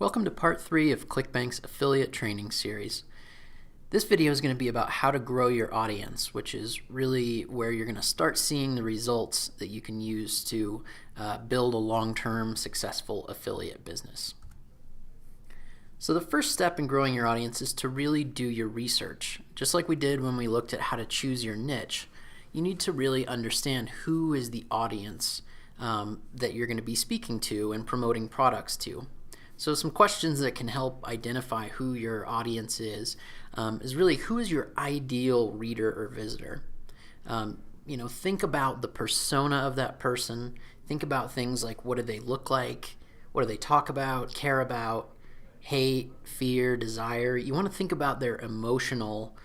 Welcome to part 3 of Clickbank's affiliate training series. This video is going to be about how to grow your audience, which is really where you're going to start seeing the results that you can use to build a long-term successful affiliate business. So the first step in growing your audience is to really do your research. Just like we did when we looked at how to choose your niche, you need to really understand who is the audience that you're going to be speaking to and promoting products to. So some questions that can help identify who your audience is really who is your ideal reader or visitor. Think about the persona of that person. Think about things like what do they look like, what do they talk about, care about, hate, fear, desire. You want to think about their emotional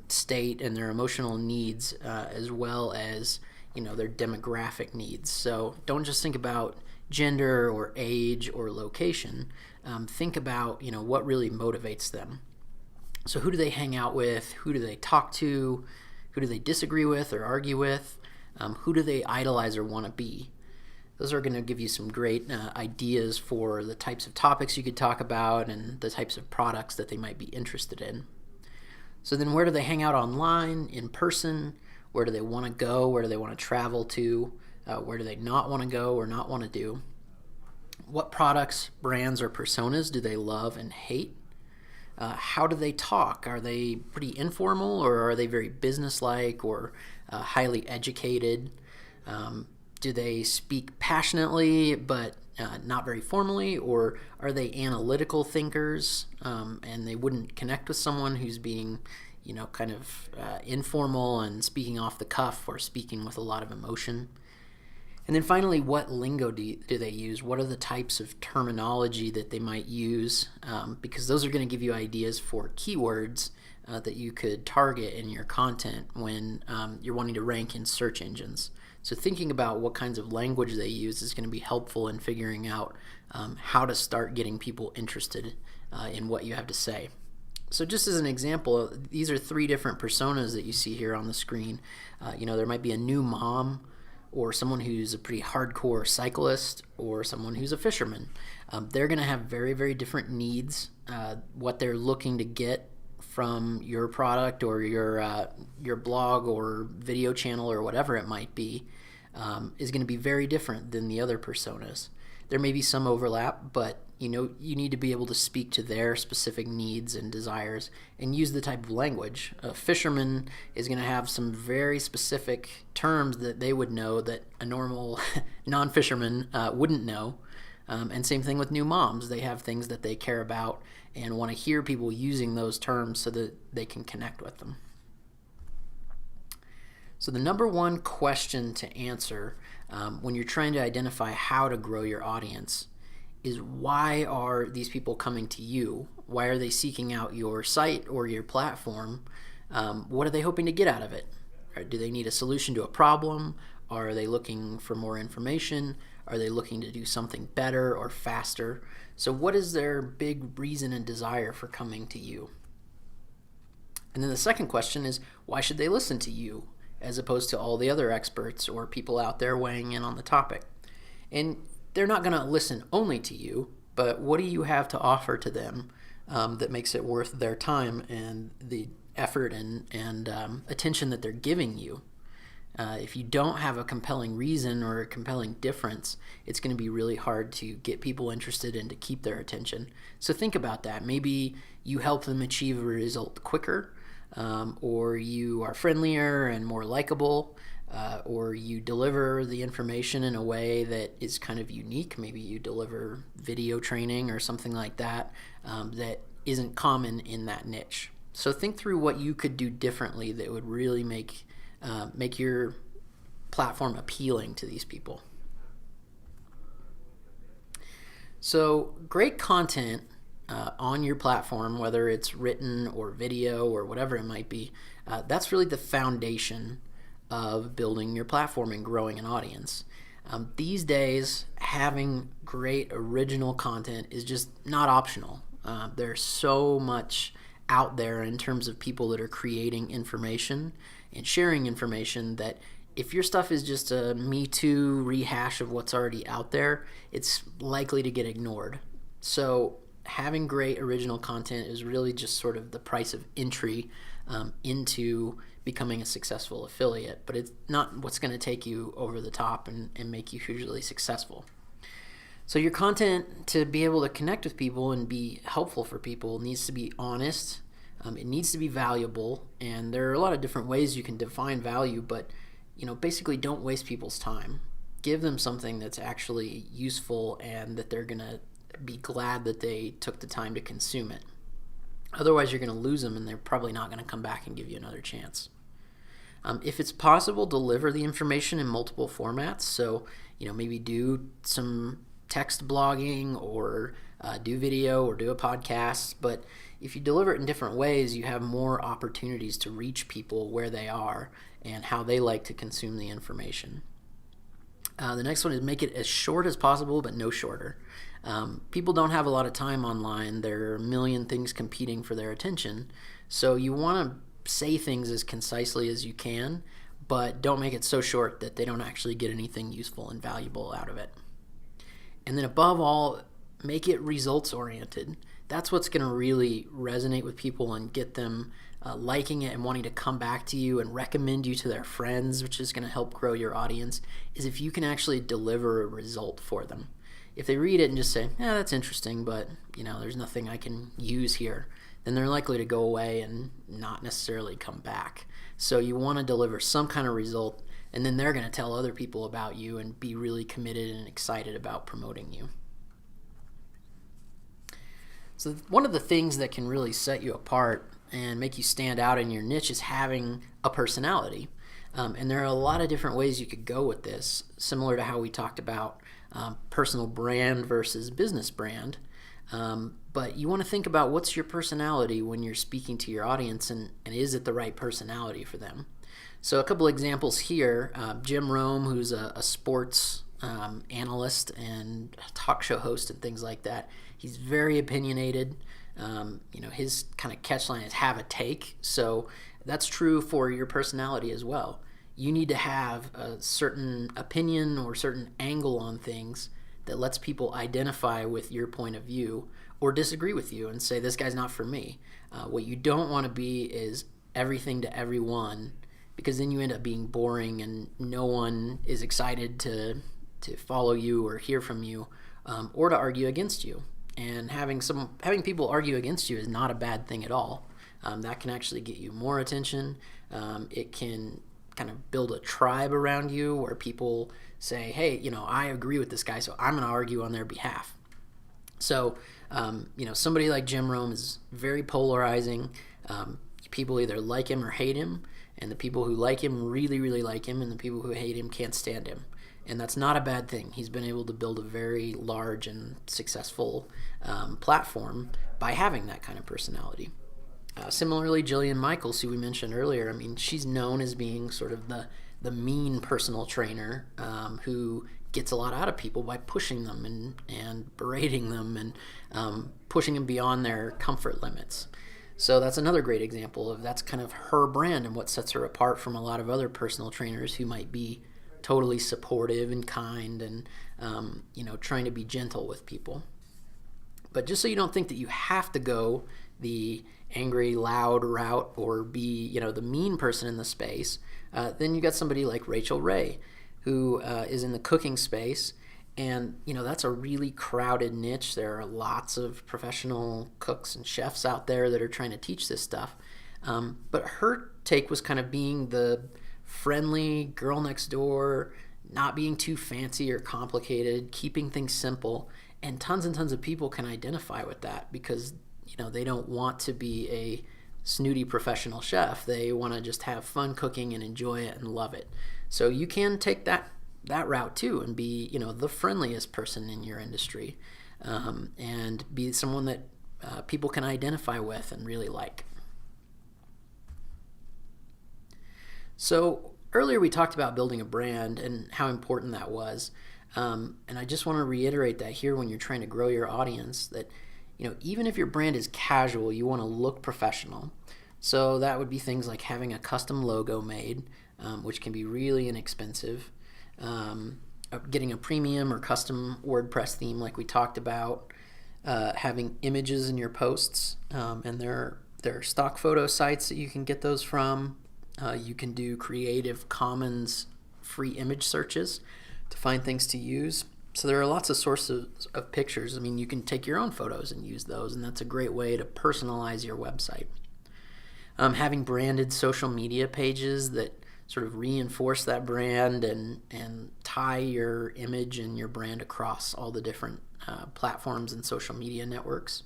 state and their emotional needs as well as their demographic needs. So don't just think about gender or age or location. Think about what really motivates them. So who do they hang out with? Who do they talk to? Who do they disagree with or argue with? Who do they idolize or want to be? Those are going to give you some great ideas for the types of topics you could talk about and the types of products that they might be interested in. So then where do they hang out online, in person? Where do they want to go? Where do they want to travel to? Where do they not want to go or not want to do? What products, brands, or personas do they love and hate? How do they talk? Are they pretty informal, or are they very businesslike or highly educated? Do they speak passionately but not very formally, or are they analytical thinkers and they wouldn't connect with someone who's being kind of informal and speaking off the cuff or speaking with a lot of emotion? And then finally, what lingo do they use? What are the types of terminology that they might use? Because those are going to give you ideas for keywords that you could target in your content when you're wanting to rank in search engines. So thinking about what kinds of language they use is going to be helpful in figuring out how to start getting people interested in what you have to say. So just as an example, these are 3 different personas that you see here on the screen. There might be a new mom, or someone who's a pretty hardcore cyclist, or someone who's a fisherman. They're going to have very, very different needs. What they're looking to get from your product or your blog or video channel or whatever it might be is going to be very different than the other personas. There may be some overlap, but you need to be able to speak to their specific needs and desires and use the type of language. A fisherman is going to have some very specific terms that they would know that a normal non-fisherman wouldn't know. And same thing with new moms. They have things that they care about and want to hear people using those terms so that they can connect with them. So the number one question to answer when you're trying to identify how to grow your audience is, why are these people coming to you? Why are they seeking out your site or your platform? What are they hoping to get out of it? Or do they need a solution to a problem? Are they looking for more information? Are they looking to do something better or faster? So what is their big reason and desire for coming to you? And then the second question is, why should they listen to you as opposed to all the other experts or people out there weighing in on the topic? And they're not going to listen only to you, but what do you have to offer to them that makes it worth their time and the effort and attention that they're giving you? If you don't have a compelling reason or a compelling difference, it's going to be really hard to get people interested and to keep their attention. So think about that. Maybe you help them achieve a result quicker, or you are friendlier and more likable, or you deliver the information in a way that is kind of unique. Maybe you deliver video training or something like that that isn't common in that niche. So think through what you could do differently that would really make your platform appealing to these people. So great content on your platform, whether it's written or video or whatever it might be, that's really the foundation of building your platform and growing an audience. These days, having great original content is just not optional. There's so much out there in terms of people that are creating information and sharing information that if your stuff is just a Me Too rehash of what's already out there, it's likely to get ignored. So having great original content is really just sort of the price of entry into becoming a successful affiliate, but it's not what's going to take you over the top and make you hugely successful. So your content, to be able to connect with people and be helpful for people, needs to be honest. It needs to be valuable, and there are a lot of different ways you can define value, but basically don't waste people's time. Give them something that's actually useful and that they're going to be glad that they took the time to consume it. Otherwise, you're going to lose them, and they're probably not going to come back and give you another chance. If it's possible, deliver the information in multiple formats. So, maybe do some text blogging or do video or do a podcast. But if you deliver it in different ways, you have more opportunities to reach people where they are and how they like to consume the information. The next one is make it as short as possible, but no shorter. People don't have a lot of time online. There are a million things competing for their attention. So you want to say things as concisely as you can, but don't make it so short that they don't actually get anything useful and valuable out of it. And then above all, make it results oriented. That's what's going to really resonate with people and get them liking it and wanting to come back to you and recommend you to their friends, which is going to help grow your audience, is if you can actually deliver a result for them. If they read it and just say, yeah, that's interesting, but there's nothing I can use here, then they're likely to go away and not necessarily come back. So you want to deliver some kind of result, and then they're going to tell other people about you and be really committed and excited about promoting you. So one of the things that can really set you apart and make you stand out in your niche is having a personality. And there are a lot of different ways you could go with this, similar to how we talked about personal brand versus business brand. But you want to think about what's your personality when you're speaking to your audience, and is it the right personality for them? So a couple examples here. Jim Rome, who's a sports analyst and talk show host and things like that. He's very opinionated. His kind of catchline is have a take. So that's true for your personality as well. You need to have a certain opinion or certain angle on things that lets people identify with your point of view or disagree with you and say, this guy's not for me. What you don't want to be is everything to everyone, because then you end up being boring and no one is excited to follow you or hear from you or to argue against you. And having people argue against you is not a bad thing at all. That can actually get you more attention. It can kind of build a tribe around you where people say, hey, I agree with this guy, so I'm going to argue on their behalf. So, somebody like Jim Rome is very polarizing. People either like him or hate him, and the people who like him really, really like him, and the people who hate him can't stand him. And that's not a bad thing. He's been able to build a very large and successful platform by having that kind of personality. Similarly, Jillian Michaels, who we mentioned earlier, she's known as being sort of the mean personal trainer who gets a lot out of people by pushing them and berating them and pushing them beyond their comfort limits. So that's another great example of that's kind of her brand and what sets her apart from a lot of other personal trainers who might be totally supportive and kind and trying to be gentle with people. But just so you don't think that you have to go the angry, loud route or be the mean person in the space, then you got somebody like Rachel Ray, who is in the cooking space, and that's a really crowded niche. There are lots of professional cooks and chefs out there that are trying to teach this stuff, but her take was kind of being the friendly girl next door, not being too fancy or complicated, keeping things simple, and tons of people can identify with that because they don't want to be a snooty professional chef. They want to just have fun cooking and enjoy it and love it. So you can take that route too and be the friendliest person in your industry and be someone that people can identify with and really like. So earlier we talked about building a brand and how important that was. And I just want to reiterate that here when you're trying to grow your audience, that even if your brand is casual, you want to look professional. So that would be things like having a custom logo made, which can be really inexpensive. Getting a premium or custom WordPress theme like we talked about. having images in your posts, and there are stock photo sites that you can get those from. You can do Creative Commons free image searches to find things to use. So there are lots of sources of pictures. I mean, you can take your own photos and use those, and that's a great way to personalize your website. Having branded social media pages that sort of reinforce that brand and tie your image and your brand across all the different platforms and social media networks.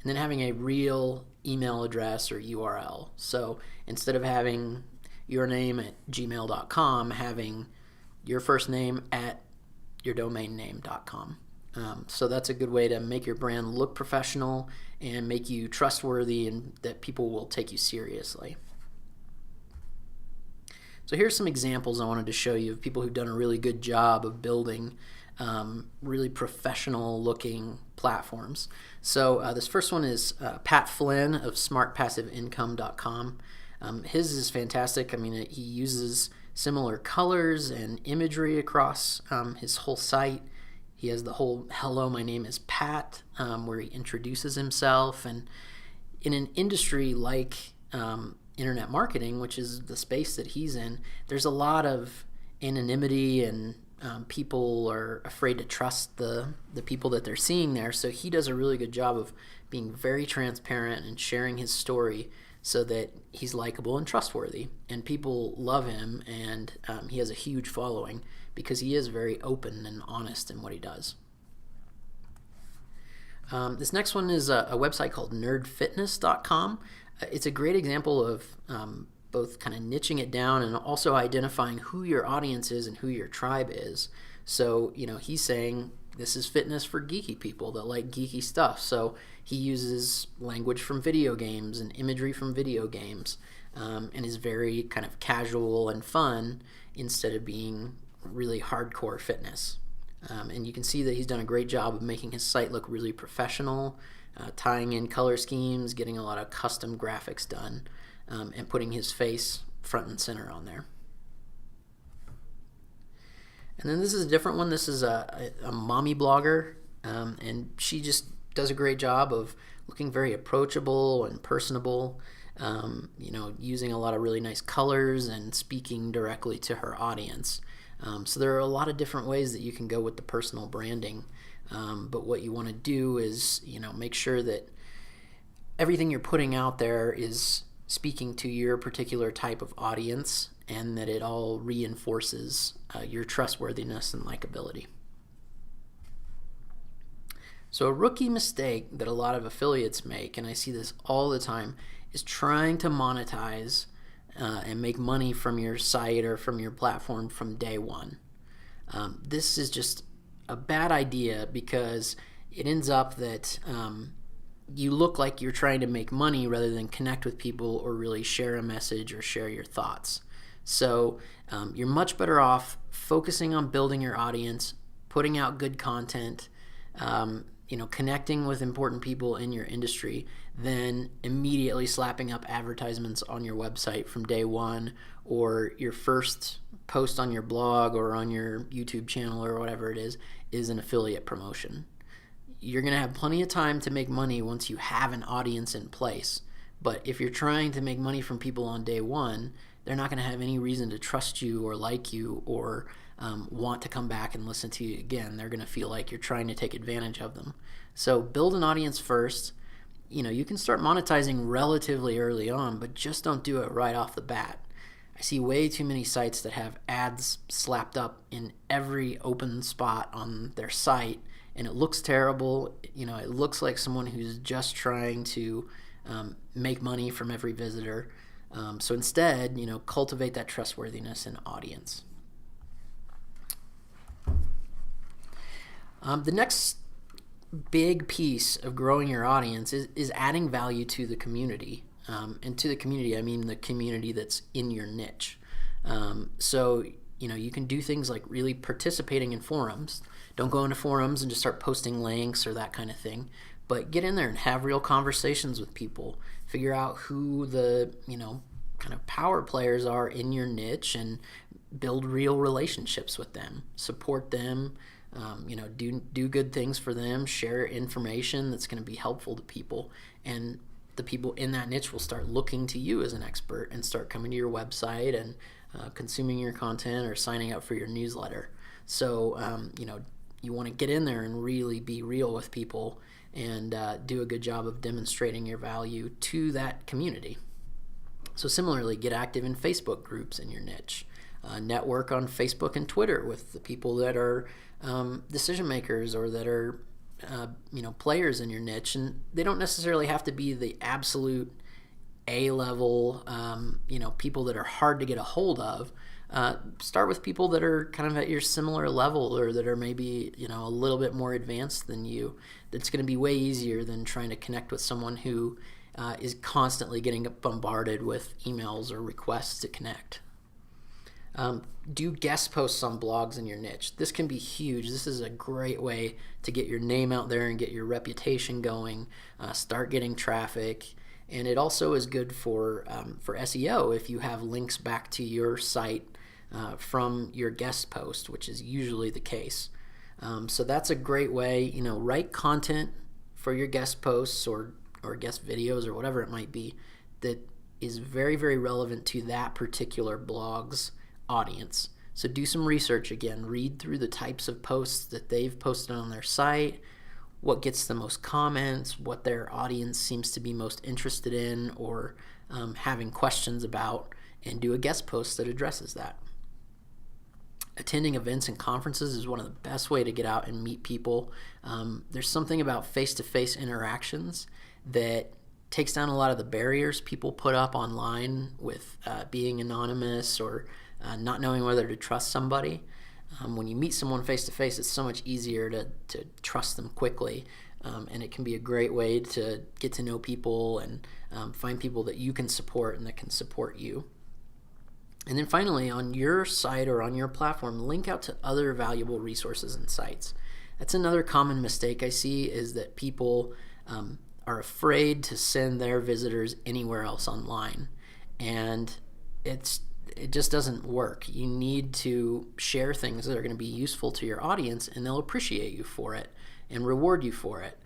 And then having a real email address or URL. So instead of having your name at gmail.com, having your first name at yourdomainname.com. So that's a good way to make your brand look professional and make you trustworthy and that people will take you seriously. So here's some examples I wanted to show you of people who've done a really good job of building really professional looking platforms. So this first one is Pat Flynn of smartpassiveincome.com. His is fantastic. I mean, he uses similar colors and imagery across his whole site. He has the whole "Hello, my name is Pat," where he introduces himself. And in an industry like internet marketing, which is the space that he's in, there's a lot of anonymity and people are afraid to trust the people that they're seeing there. So he does a really good job of being very transparent and sharing his story so that he's likable and trustworthy. And people love him, and he has a huge following because he is very open and honest in what he does. This next one is a website called nerdfitness.com. It's a great example of both kind of niching it down and also identifying who your audience is and who your tribe is. So, he's saying this is fitness for geeky people that like geeky stuff. So he uses language from video games and imagery from video games, and is very kind of casual and fun instead of being really hardcore fitness. And you can see that he's done a great job of making his site look really professional, tying in color schemes, getting a lot of custom graphics done, and putting his face front and center on there. And then this is a different one. This is a mommy blogger, and she just does a great job of looking very approachable and personable, using a lot of really nice colors and speaking directly to her audience. So there are a lot of different ways that you can go with the personal branding, but what you want to do is make sure that everything you're putting out there is speaking to your particular type of audience and that it all reinforces your trustworthiness and likability. So a rookie mistake that a lot of affiliates make, and I see this all the time, is trying to monetize and make money from your site or from your platform from day one. This is just a bad idea because it ends up that you look like you're trying to make money rather than connect with people or really share a message or share your thoughts. So you're much better off focusing on building your audience, putting out good content, connecting with important people in your industry, than immediately slapping up advertisements on your website from day one, or your first post on your blog or on your YouTube channel or whatever it is an affiliate promotion. You're going to have plenty of time to make money once you have an audience in place. But if you're trying to make money from people on day one, they're not going to have any reason to trust you or like you or want to come back and listen to you again. They're going to feel like you're trying to take advantage of them. So build an audience first. You can start monetizing relatively early on, but just don't do it right off the bat. I see way too many sites that have ads slapped up in every open spot on their site, and it looks terrible. It looks like someone who's just trying to make money from every visitor. So instead, cultivate that trustworthiness and audience. The next big piece of growing your audience is adding value to the community. And to the community, I mean the community that's in your niche. So you can do things like really participating in forums. Don't go into forums and just start posting links or that kind of thing, but get in there and have real conversations with people. Figure out who the kind of power players are in your niche and build real relationships with them. Support them. Do good things for them, share information that's going to be helpful to people, and the people in that niche will start looking to you as an expert and start coming to your website and consuming your content or signing up for your newsletter. So you want to get in there and really be real with people and do a good job of demonstrating your value to that community. So similarly, get active in Facebook groups in your niche. Network on Facebook and Twitter with the people that are decision makers or that are players in your niche, and they don't necessarily have to be the absolute A-level people that are hard to get a hold of. Start with people that are kind of at your similar level or that are maybe a little bit more advanced than you. That's going to be way easier than trying to connect with someone who is constantly getting bombarded with emails or requests to connect. Do guest posts on blogs in your niche. This can be huge. This is a great way to get your name out there and get your reputation going, start getting traffic. And it also is good for SEO if you have links back to your site from your guest post, which is usually the case. So that's a great way. Write content for your guest posts or guest videos or whatever it might be that is very, very relevant to that particular blog's audience. So do some research again. Read through the types of posts that they've posted on their site, what gets the most comments, what their audience seems to be most interested in or having questions about, and do a guest post that addresses that. Attending events and conferences is one of the best way to get out and meet people. There's something about face-to-face interactions that takes down a lot of the barriers people put up online with being anonymous or not knowing whether to trust somebody. When you meet someone face-to-face, it's so much easier to trust them quickly, and it can be a great way to get to know people and find people that you can support and that can support you. And then finally, on your site or on your platform, link out to other valuable resources and sites. That's another common mistake I see, is that people are afraid to send their visitors anywhere else online, and it just doesn't work. You need to share things that are going to be useful to your audience, and they'll appreciate you for it and reward you for it,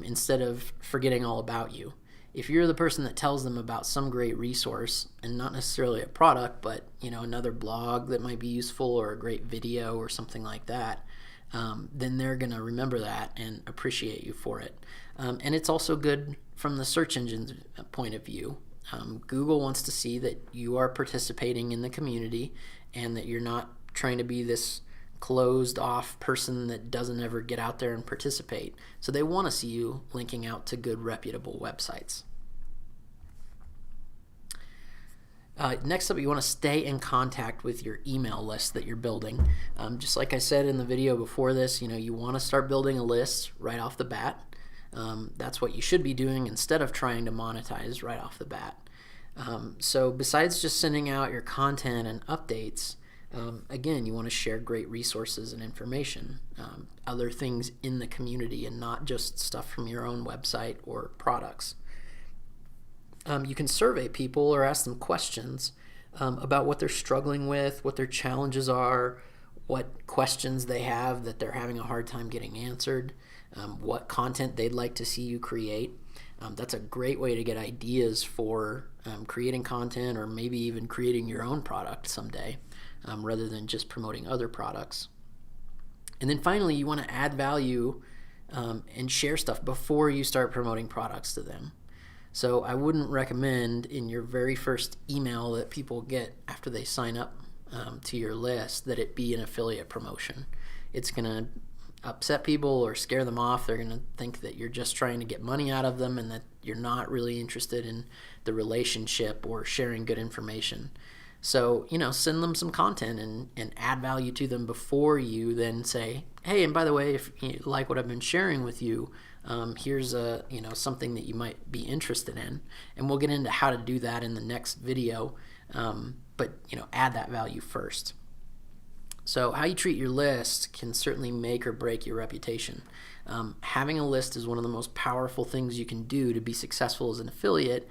instead of forgetting all about you. If you're the person that tells them about some great resource, and not necessarily a product, but another blog that might be useful or a great video or something like that, then they're going to remember that and appreciate you for it. And it's also good from the search engine's point of view. Google wants to see that you are participating in the community and that you're not trying to be this closed off person that doesn't ever get out there and participate. So they want to see you linking out to good, reputable websites. Next up, you want to stay in contact with your email list that you're building. Just like I said in the video before this, you want to start building a list right off the bat. That's what you should be doing instead of trying to monetize right off the bat. So besides just sending out your content and updates, again, you want to share great resources and information, other things in the community, and not just stuff from your own website or products. You can survey people or ask them questions about what they're struggling with, what their challenges are, what questions they have that they're having a hard time getting answered, what content they'd like to see you create. That's a great way to get ideas for creating content, or maybe even creating your own product someday, rather than just promoting other products. And then finally, you want to add value and share stuff before you start promoting products to them. So I wouldn't recommend in your very first email that people get after they sign up to your list that it be an affiliate promotion. It's going to upset people or scare them off. They're going to think that you're just trying to get money out of them and that you're not really interested in the relationship or sharing good information. So, send them some content and add value to them before you then say, hey, and by the way, if you like what I've been sharing with you, here's something that you might be interested in. And we'll get into how to do that in the next video, but add that value first. So how you treat your list can certainly make or break your reputation. Having a list is one of the most powerful things you can do to be successful as an affiliate.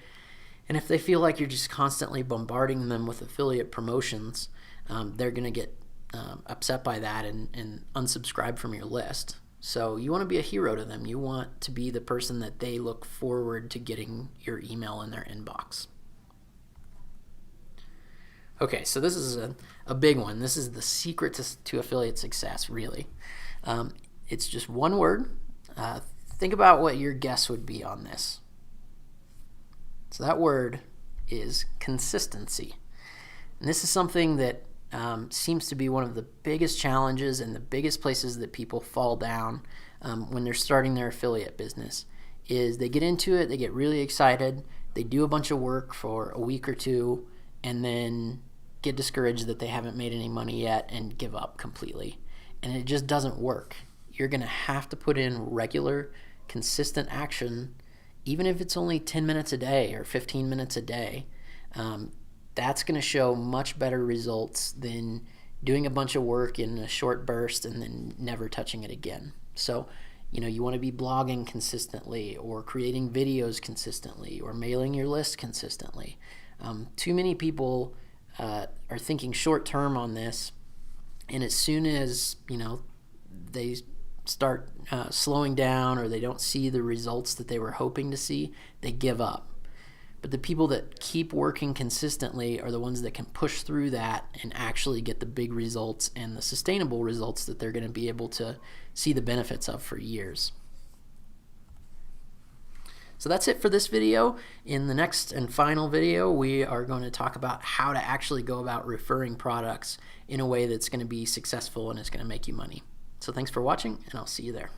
And if they feel like you're just constantly bombarding them with affiliate promotions, they're going to get upset by that and unsubscribe from your list. So you want to be a hero to them. You want to be the person that they look forward to getting your email in their inbox. Okay, so this is a big one. This is the secret to affiliate success, really. It's just one word. Think about what your guess would be on this. So that word is consistency. And this is something that seems to be one of the biggest challenges and the biggest places that people fall down when they're starting their affiliate business. Is they get into it, they get really excited, they do a bunch of work for a week or two, and then get discouraged that they haven't made any money yet and give up completely. And it just doesn't work. You're going to have to put in regular, consistent action, even if it's only 10 minutes a day or 15 minutes a day. That's going to show much better results than doing a bunch of work in a short burst and then never touching it again. So, you want to be blogging consistently, or creating videos consistently, or mailing your list consistently. Too many people are thinking short term on this, and as soon as they start slowing down, or they don't see the results that they were hoping to see, they give up. But the people that keep working consistently are the ones that can push through that and actually get the big results and the sustainable results that they're going to be able to see the benefits of for years. So that's it for this video. In the next and final video, we are going to talk about how to actually go about referring products in a way that's going to be successful and is going to make you money. So thanks for watching, and I'll see you there.